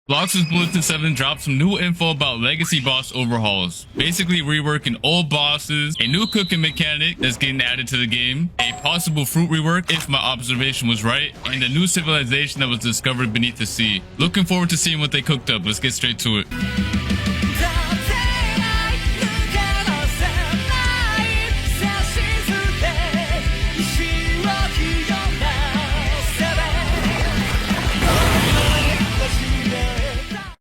Blox's Bulletin 7 dropped some new info about legacy boss overhauls. Basically reworking old bosses, a new cooking mechanic that's getting added to the game, a possible fruit rework if my observation was right, and a new civilization that was discovered beneath the sea. Looking forward to seeing what they cooked up. Let's get straight to it.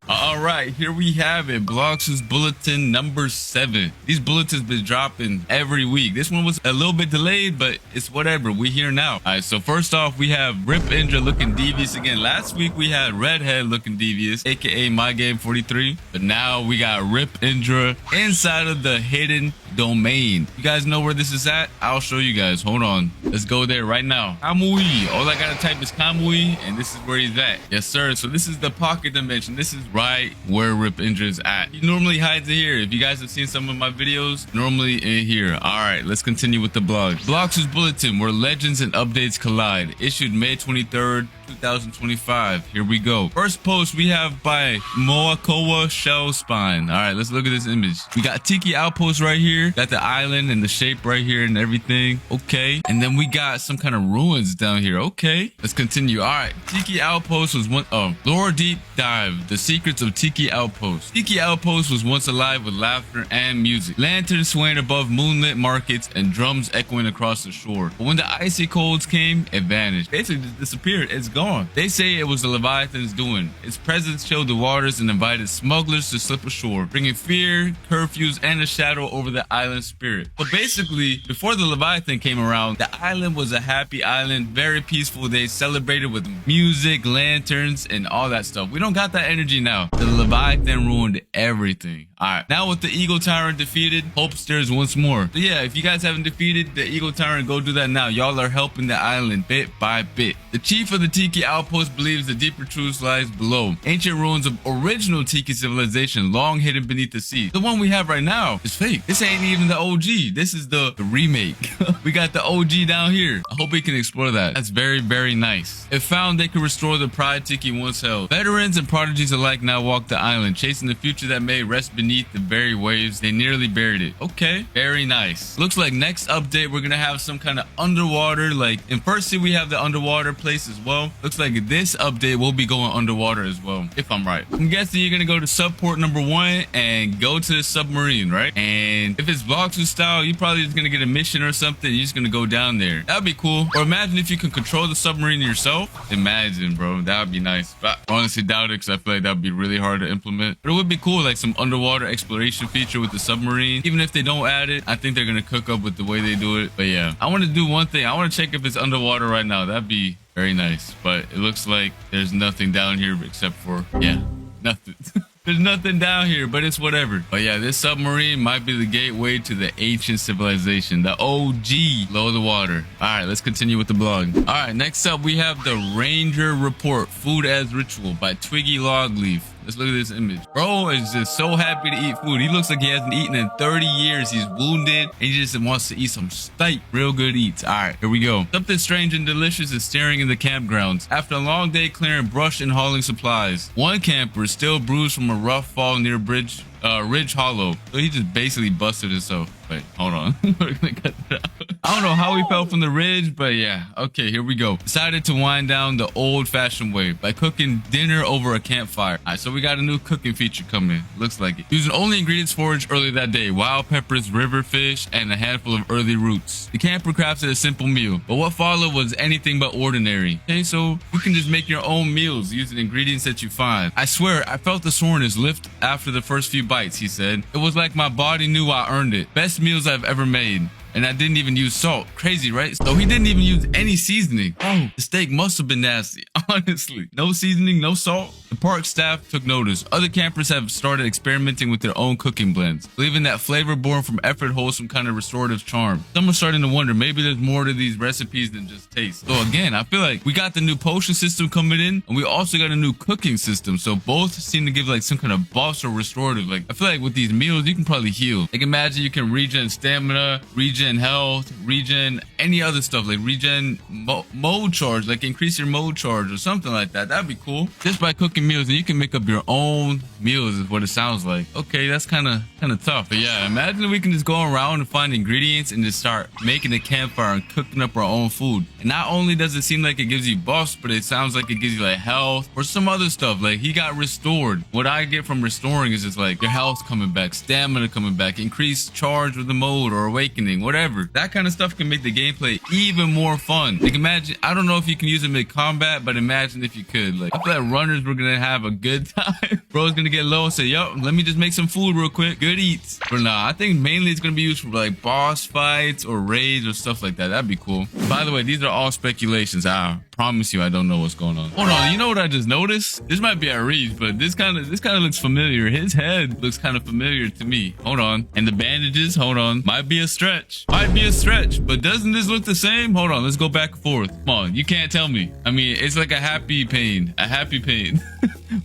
Alright, here we have it. Blox's Bulletin number 7. These bulletins been dropping every week. This one was a little bit delayed, but it's whatever. We're here now. Alright, so first off, we have Rip Indra looking devious again. Last week we had Redhead looking devious, aka My Game 43. But now we got Rip Indra inside of the hidden domain. You guys know where this is at? I'll show you guys. Hold on. Let's go there right now. Kamui. All I gotta type is Kamui, and this is where he's at. Yes, sir. So this is the pocket dimension. This is right where Rip Indra is at. He normally hides it here. If you guys have seen some of my videos, normally in here. All right, let's continue with the blog. Blox's Bulletin, where legends and updates collide. Issued May 23rd, 2025. Here we go. First post we have by Moakoa Shell Spine. All right, let's look at this image. We got Tiki Outpost right here. Got the island and the shape right here and everything. Okay. And then we got some kind of ruins down here. Okay. Let's continue. All right. Tiki Outpost was one. Oh, lore deep dive. The secrets of Tiki Outpost. Tiki Outpost was once alive with laughter and music. Lanterns swaying above moonlit markets and drums echoing across the shore. But when the icy colds came, it vanished. Basically just disappeared. It's gone. They say it was the Leviathan's doing. Its presence chilled the waters and invited smugglers to slip ashore, bringing fear, curfews, and a shadow over the island spirit. But basically, before the Leviathan came around, the island was a happy island, very peaceful. They celebrated with music, lanterns, and all that stuff. We don't got that energy now. The Leviathan ruined everything. Alright, now with the Eagle Tyrant defeated, hope stirs once more. So yeah, if you guys haven't defeated the Eagle Tyrant, go do that now. Y'all are helping the island bit by bit. The chief of the Tiki Outpost believes the deeper truth lies below. Ancient ruins of original Tiki civilization, long hidden beneath the sea. The one we have right now is fake. This ain't even the OG. This is the remake. We got the OG down here. I hope we can explore that. That's very, very nice. If found, they could restore the pride Tiki once held. Veterans and prodigies alike now walk the island, chasing the future that may rest beneath the very waves. They nearly buried it. Okay, very nice. Looks like next update we're gonna have some kind of underwater, like in First Sea we have the underwater place as well. Looks like this update will be going underwater as well, if I'm right. I'm guessing you're gonna go to subport number 1 and go to the submarine, right? And if it's Blox style, you're probably just gonna get a mission or something. You're just gonna go down there. That'd be cool. Or imagine if you can control the submarine yourself. Imagine, bro. That would be nice. But I honestly doubt it, because I feel like that would be really hard to implement. But it would be cool, like some underwater exploration feature with the submarine. Even if they don't add it, I think they're gonna cook up with the way they do it. But yeah, I want to do one thing. I want to check if it's underwater right now. That'd be very nice. But it looks like there's nothing down here except for, yeah, nothing. There's nothing down here, but it's whatever. But yeah, this submarine might be the gateway to the ancient civilization, the OG below the water. All right, let's continue with the blog. All right, next up we have the Ranger Report, Food as Ritual by Twiggy Logleaf. Let's look at this image. Bro is just so happy to eat food. He looks like he hasn't eaten in 30 years. He's wounded and he just wants to eat some steak. Real good eats. All right, here we go. Something strange and delicious is staring in the campgrounds. After a long day clearing brush and hauling supplies, one camper is still bruised from a rough fall near Ridge Hollow. So he just basically busted himself. Wait, hold on. We're gonna cut that out. I don't know how he fell from the ridge, but yeah. Okay, here we go. Decided to wind down the old-fashioned way by cooking dinner over a campfire. All right, so we got a new cooking feature coming. Looks like it. Using only ingredients foraged earlier that day: wild peppers, river fish, and a handful of early roots. The camper crafted a simple meal, but what followed was anything but ordinary. Okay, so you can just make your own meals using ingredients that you find. I swear, I felt the soreness lift after the first few bites, he said. It was like my body knew I earned it. Best meals I've ever made. And I didn't even use salt. Crazy, right? So he didn't even use any seasoning. Oh, the steak must have been nasty. Honestly. No seasoning, no salt. The park staff took notice. Other campers have started experimenting with their own cooking blends, believing that flavor born from effort holds some kind of restorative charm. Some are starting to wonder, maybe there's more to these recipes than just taste. So again, I feel like we got the new potion system coming in, and we also got a new cooking system. So both seem to give like some kind of buffs or restorative. Like, I feel like with these meals, you can probably heal. Like, imagine you can regen stamina, regen health, regen any other stuff, like regen mode charge, like increase your mode charge or something like that. That'd be cool. Just by cooking meals, and you can make up your own meals is what it sounds like. Okay, that's kind of tough. But yeah, imagine we can just go around and find ingredients and just start making a campfire and cooking up our own food. And not only does it seem like it gives you buffs, but it sounds like it gives you like health or some other stuff. Like he got restored. What I get from restoring is just like your health coming back, stamina coming back, increased charge with the mode or awakening, whatever. That kind of stuff can make the gameplay even more fun. Like imagine, I don't know if you can use it mid-combat, but imagine if you could. Like I feel like runners were gonna have a good time. Bro's gonna get low and say, yo, let me just make some food real quick. Good eats. But nah, I think mainly it's gonna be used for like boss fights or raids or stuff like that. That'd be cool. By the way, these are all speculations. I promise you I don't know what's going on. Hold on, you know what I just noticed? This might be a reach, but this kind of looks familiar. His head looks kind of familiar to me. Hold on. And the bandages, hold on. Might be a stretch. Might be a stretch. But doesn't this look the same? Hold on, let's go back and forth. Come on, you can't tell me. I mean, it's like a happy pain. A happy pain.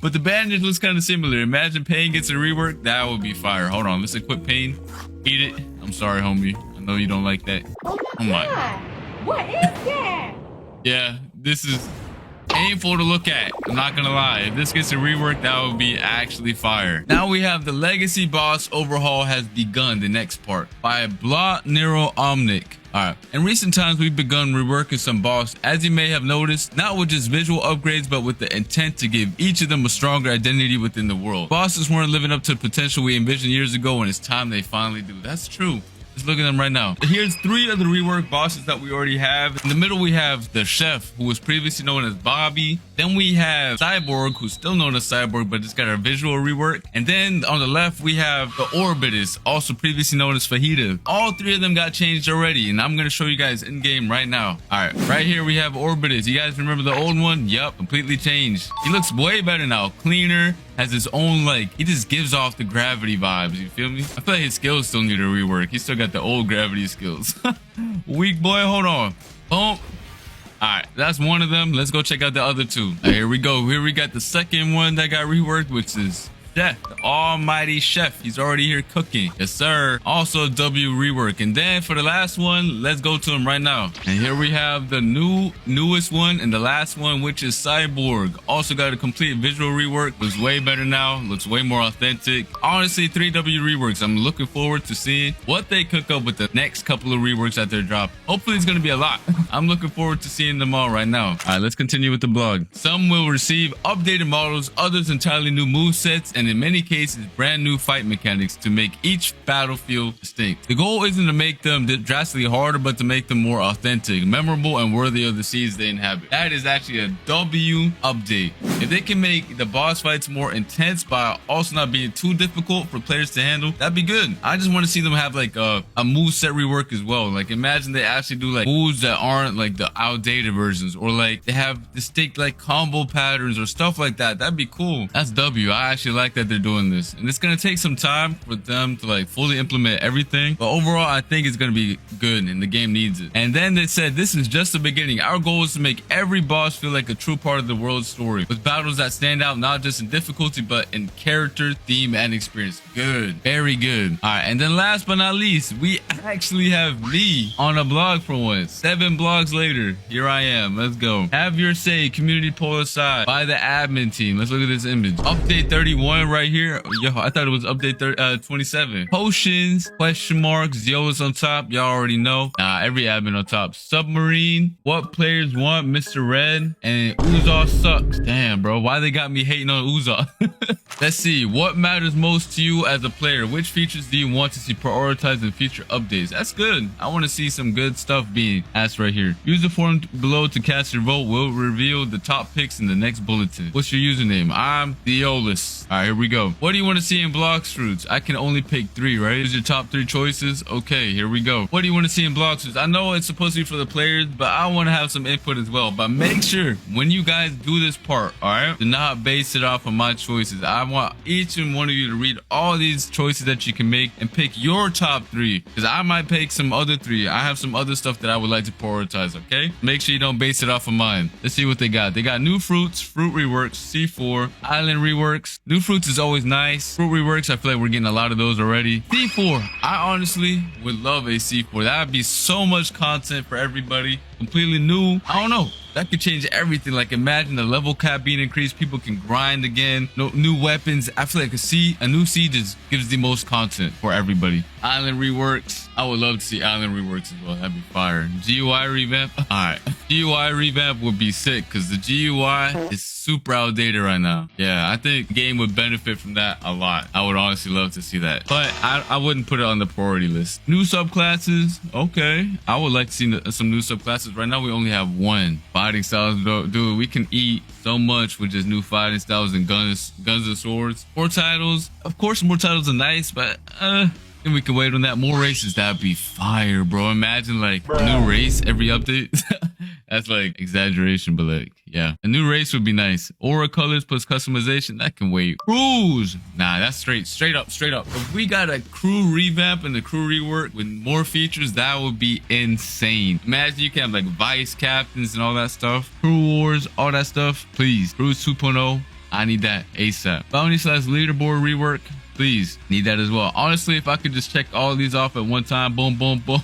But the bandage looks kind of similar. Imagine Pain gets a rework. That would be fire. Hold on, let's equip Pain. Eat it. I'm sorry, homie. I know you don't like that. Oh my God. What is that? Yeah, this is painful to look at. I'm not gonna lie. If this gets a rework, that would be actually fire. Now we have the legacy boss overhaul has begun, the next part, by Blox Omnic. Alright, in recent times we've begun reworking some boss, as you may have noticed, not with just visual upgrades, but with the intent to give each of them a stronger identity within the world. Bosses weren't living up to the potential we envisioned years ago, and it's time they finally do. That's true. Just look at them right now. Here's 3 of the rework bosses that we already have. In the middle, we have the chef, who was previously known as Bobby. Then we have Cyborg, who's still known as Cyborg, but just got a visual rework. And then on the left, we have the Orbitus, also previously known as Fajita. All 3 of them got changed already, and I'm going to show you guys in game right now. All right, right here, we have Orbitus. You guys remember the old one? Yup, completely changed. He looks way better now, cleaner. Has his own, like, he just gives off the gravity vibes, you feel me? I feel like his skills still need a rework. He still got the old gravity skills. Weak boy, hold on. Boom. All right, that's one of them. Let's go check out the other 2. Right, here we go. Here we got the second one that got reworked, which is Chef, the almighty chef. He's already here cooking. Yes, sir. Also W rework. And then for the last one, let's go to him right now. And here we have the newest one and the last one, which is Cyborg. Also got a complete visual rework. Looks way better now. Looks way more authentic. Honestly, 3W reworks. I'm looking forward to seeing what they cook up with the next couple of reworks that they're dropping. Hopefully it's going to be a lot. I'm looking forward to seeing them all right now. All right, let's continue with the blog. Some will receive updated models, others entirely new movesets, and in many cases brand new fight mechanics to make each battlefield distinct. The goal isn't to make them drastically harder, but to make them more authentic, memorable, and worthy of the seas they inhabit. That is actually a W update. If they can make the boss fights more intense by also not being too difficult for players to handle, that'd be good. I just want to see them have like a moveset rework as well. Like imagine they actually do like moves that aren't like the outdated versions, or like they have distinct like combo patterns or stuff like that. That'd be cool. That's W. I actually like that they're doing this, and it's gonna take some time for them to like fully implement everything, but overall I think it's gonna be good and the game needs it. And then they said this is just the beginning. Our goal is to make every boss feel like a true part of the world's story, with battles that stand out not just in difficulty but in character, theme, and experience. Good, very good. All right, and then last but not least, we actually have me on a blog for once. 7 blogs later, here I am. Let's go. Have your say, community poll aside by the admin team. Let's look at this image. Update 31 right here. Yo, I thought it was update 27. Potions, question marks, Ziola's on top. Y'all already know. Every admin on top. Submarine, what players want, Mr. Red, and Uzal sucks. Damn, bro. Why they got me hating on Uzal? Let's see. What matters most to you as a player? Which features do you want to see prioritized in future updates? That's good. I want to see some good stuff being asked right here. Use the form below to cast your vote. We'll reveal the top picks in the next bulletin. What's your username? I'm Theolus. All right, here we go. What do you want to see in bloxfruits? I can only pick 3, right? Here's your top 3 choices. Okay, here we go. What do you want to see in bloxfruits? I know it's supposed to be for the players, but I want to have some input as well. But make sure when you guys do this part, all right, do not base it off of my choices. I want each and one of you to read all these choices that you can make and pick your top 3, because I might pick some other 3. I have some other stuff that I would like to prioritize. Okay, make sure you don't base it off of mine. Let's see what they got. They got new fruits, fruit reworks, C4, island reworks. New fruits is always nice. Fruit reworks, I feel like we're getting a lot of those already. C4, I honestly would love a C4. That would be so much content for everybody. Completely new. I don't know. That could change everything. Like imagine the level cap being increased, people can grind again, no new weapons. I feel like a new seed just gives the most content for everybody. Island reworks, I would love to see island reworks as well. That'd be fire. GUI revamp, all right. GUI revamp would be sick because the GUI is super outdated right now. Yeah, I think game would benefit from that a lot. I would honestly love to see that, but I wouldn't put it on the priority list. New subclasses, okay. I would like to see some new subclasses. Right now we only have one. Fighting styles, dude, we can eat so much with just new fighting styles and guns and swords. More titles, of course, more titles are nice, but then we can wait on that. More races, that'd be fire, bro. Imagine like a new race every update. That's like exaggeration, but like, yeah, a new race would be nice. Aura colors plus customization, that can wait. Crews, nah, that's straight up. If we got a crew revamp and the crew rework with more features, that would be insane. Imagine you can have like vice captains and all that stuff, crew wars, all that stuff. Please, Crews 2.0, I need that ASAP. Bounty / leaderboard rework, please, need that as well. Honestly, if I could just check all these off at one time, boom, boom, boom.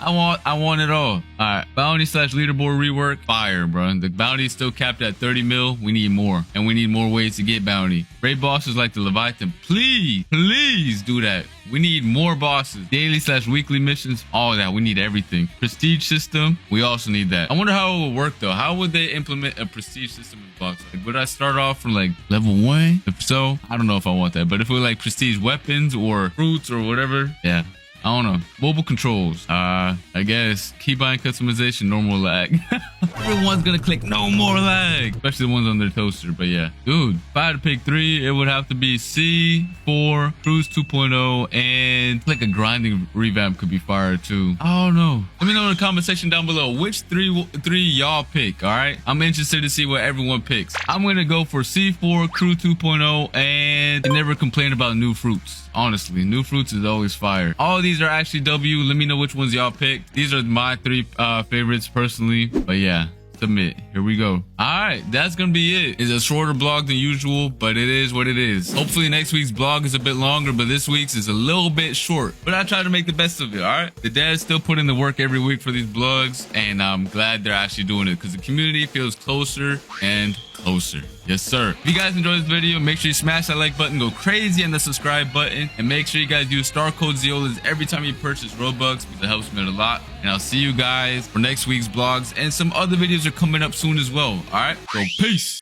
I want it all. All right, bounty / leaderboard rework, fire, bro. The bounty is still capped at 30 mil. We need more, and we need more ways to get bounty. Raid bosses like the Leviathan, please do that. We need more bosses. Daily / weekly missions, all that. We need everything. Prestige system, we also need that. I wonder how it would work though. How would they implement a prestige system in Blox? Like, would I start off from like level 1? If so, I don't know if I want that. But if it was like prestige weapons or fruits or whatever, yeah. I don't know. Mobile controls. I guess keybind customization, normal lag. Everyone's gonna click no more lag, especially the ones on their toaster. But yeah, dude, if I had to pick 3, it would have to be C4, Crews 2.0, and like a grinding revamp could be fire too. I don't know. Let me know in the comment section down below which three y'all pick. All right, I'm interested to see what everyone picks. I'm gonna go for C4, Crew 2.0, and never complain about new fruits. Honestly, new fruits is always fire. All these are actually W. Let me know which ones y'all picked. These are my 3 favorites personally. But yeah, submit. Here we go. All right, that's gonna be it. It's a shorter vlog than usual, but it is what it is. Hopefully next week's vlog is a bit longer, but this week's is a little bit short. But I try to make the best of it. All right, the dad's still putting the work every week for these vlogs, and I'm glad they're actually doing it because the community feels closer and closer. Yes, sir. If you guys enjoyed this video, make sure you smash that like button, go crazy on the subscribe button, and make sure you guys use star code Zeolas every time you purchase Robux because it helps me out a lot. And I'll see you guys for next week's vlogs, and some other videos are coming up soon as well. All right, so peace.